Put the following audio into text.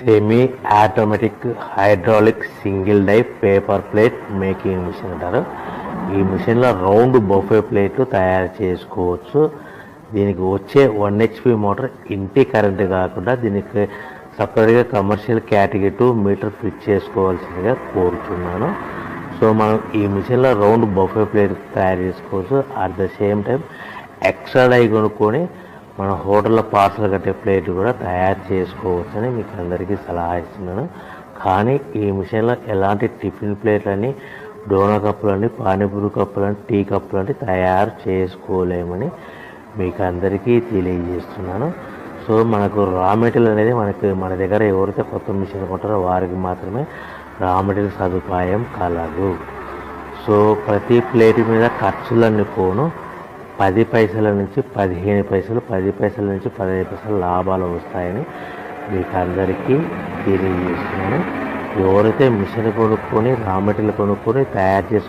Semi automatic hydraulic single die paper plate making machine అంటారు. ఈ మిషన్లో రౌండ్ బఫే ప్లేట్లు తయారు చేసుకోవచ్చు. దీనికి వచ్చే 1 HP మోటార్ ఇంటి కరెంటు కాకుండా దీనికి సపరేట్గా కమర్షియల్ కేటగిరీ 2 మీటర్ ఫిట్ చేసుకోవాల్సిందిగా కోరుతున్నాను. సో మనం ఈ మిషన్లో రౌండ్ బఫే ప్లేట్ తయారు చేసుకోవచ్చు. At the same time extra die కొనుక్కొని మన హోటల్లో పార్సల్ కట్టే ప్లేట్ కూడా తయారు చేసుకోవచ్చని మీకు అందరికీ సలహా ఇస్తున్నాను. కానీ ఈ మిషన్లో ఎలాంటి టిఫిన్ ప్లేట్లని, డోనా కప్పులని, పానీపూరి కప్పులని, టీ కప్పులని తయారు చేసుకోలేమని మీకు అందరికీ తెలియజేస్తున్నాను. సో మనకు రా మెటీరియల్ అనేది మన దగ్గర ఎవరైతే కొత్త మిషన్ కొంటారో వారికి మాత్రమే రా మెటీరియల్ సదుపాయం కలదు. సో ప్రతి ప్లేట్ మీద ఖర్చులన్నీ పోను 10 పైసల నుంచి 15 పైసలు, 10 పైసల నుంచి 15 పైసలు లాభాలు వస్తాయని మీకు అందరికీ తెలియజేస్తున్నాను. ఎవరైతే మిషన్ కొనుక్కొని రా మెటీరియల్ కొనుక్కొని తయారు చేసుకుని